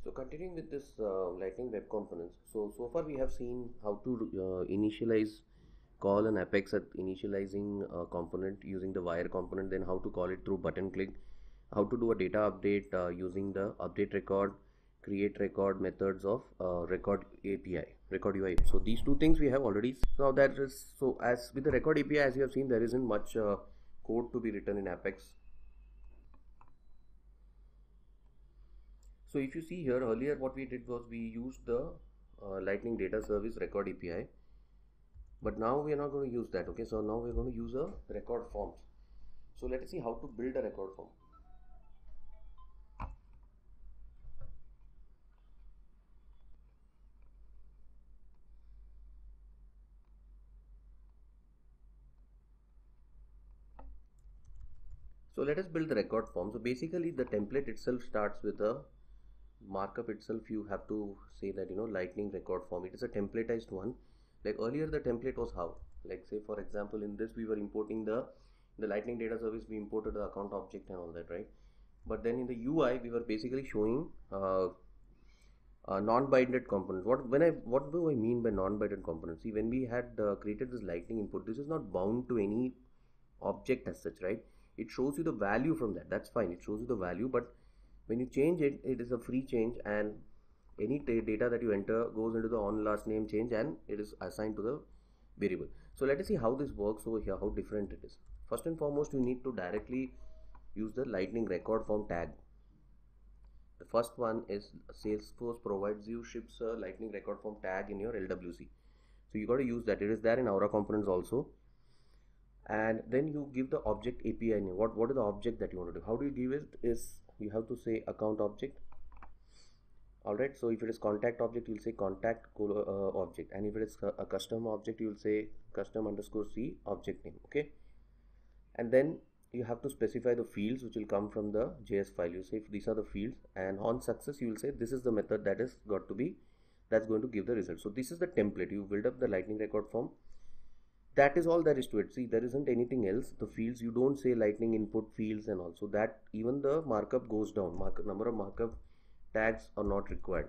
So continuing with this Lightning Web Components. So far we have seen how to initialize, call an Apex at initializing a component using the wire component, then how to call it through button click, how to do a data update using the update record, create record methods of record API, record UI. So these two things we have already. Now that is, so as with the record API, as you have seen, there isn't much code to be written in Apex. So if you see here earlier, what we did was we used the Lightning Data Service Record API, but now we are not going to use that. Okay, so now we're going to use a record forms. So let us see how to build a record form. So let us build the record form. So basically the template itself starts with a markup itself. You have to say that, you know, Lightning record form. It is a templatized one. Like earlier the template was how? Like say for example in this we were importing the Lightning data service, we imported the account object and all that, right? But then in the UI we were basically showing non-binded components. What do I mean by non-binded components? See, when we had created this Lightning input, this is not bound to any object as such, right? It shows you the value from that. That's fine. It shows you the value, but when you change it, it is a free change, and any data that you enter goes into the on last name change, and it is assigned to the variable. So let us see how this works over here, how different it is. First and foremost, you need to directly use the Lightning record form tag. The first one is Salesforce provides you ships a Lightning record form tag in your LWC. So you got to use that. It is there in Aura components also. And then you give the object API name. What is the object that you want to do? How do you give it? Is you have to say account object. Alright, so if it is contact object, you'll say contact object, and if it is a custom object, you'll say custom underscore C object name. Okay, and then you have to specify the fields which will come from the JS file. You say if these are the fields, and on success you will say this is the method that is got to be, that's going to give the result. So this is the template. You build up the Lightning record form. That is all there is to it. See, there isn't anything else. The fields, you don't say Lightning input fields and all, so that even the markup goes down. Number of markup tags are not required.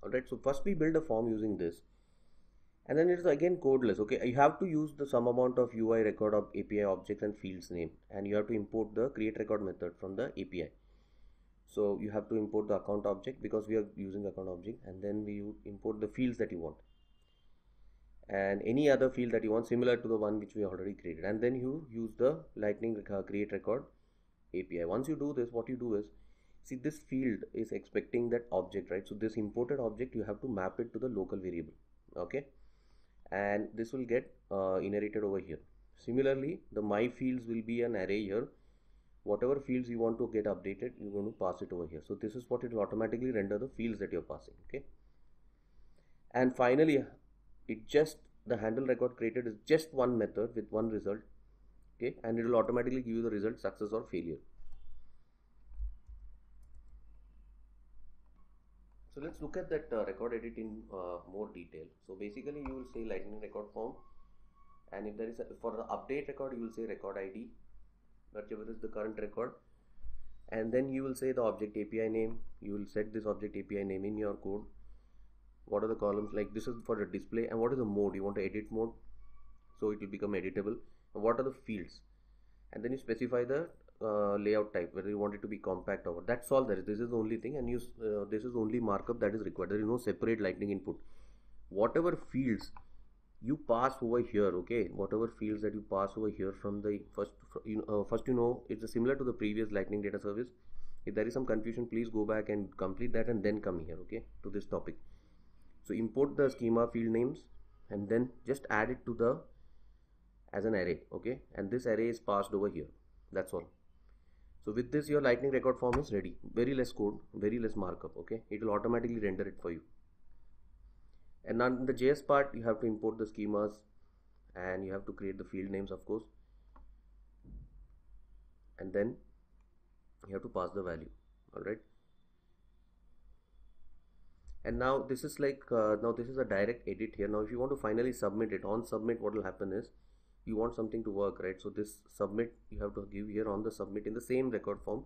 Alright, so first we build a form using this, and then it is again codeless. Okay, you have to use the some amount of UI record of API object and fields name, and you have to import the create record method from the API. So you have to import the account object because we are using account object, and then we import the fields that you want, and any other field that you want similar to the one which we already created, and then you use the Lightning create record API. Once you do this, what you do is, see, this field is expecting that object, right? So this imported object, you have to map it to the local variable. Okay, and this will get inherited over here. Similarly, the my fields will be an array here. Whatever fields you want to get updated, you're going to pass it over here. So this is what it will automatically render, the fields that you're passing. Okay, and finally it just, the handle record created is just one method with one result. Okay, and it will automatically give you the result, success or failure. So let's look at that record edit in more detail. So basically you will say Lightning record form, and if there is for the update record, you will say record ID, whichever is the current record, and then you will say the object API name. You will set this object API name in your code. What are the columns? Like this is for the display, and what is the mode? You want to edit mode, so it will become editable. And what are the fields? And then you specify the layout type, whether you want it to be compact or what. That's all there is. This is the only thing, and this is the only markup that is required. There is no separate Lightning input. Whatever fields you pass over here, okay, whatever fields that you pass over here from the first, it's similar to the previous Lightning data service. If there is some confusion, please go back and complete that and then come here, okay, to this topic. So import the schema field names and then just add it to the as an array, okay, and this array is passed over here. That's all. So with this, your Lightning record form is ready. Very less code, very less markup. Okay, it will automatically render it for you. And now in the JS part, you have to import the schemas, and you have to create the field names, of course, and then you have to pass the value. All right. And now this is like now this is a direct edit here. Now if you want to finally submit it, on submit, what will happen is, you want something to work, right? So this submit, you have to give here on the submit in the same record form.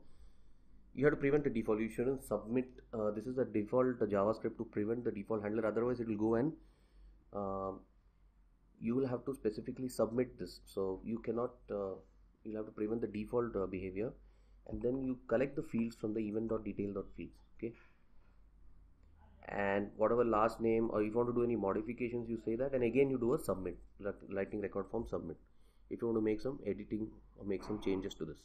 you have to prevent the default. You shouldn't submit. This is the default JavaScript to prevent the default handler. Otherwise, it will go and you will have to specifically submit this. So you cannot. You'll have to prevent the default behavior, and then you collect the fields from the event.detail.fields. Okay. And whatever last name, or if you want to do any modifications, you say that, and again you do a submit, lightning record form submit, if you want to make some editing or make some changes to this.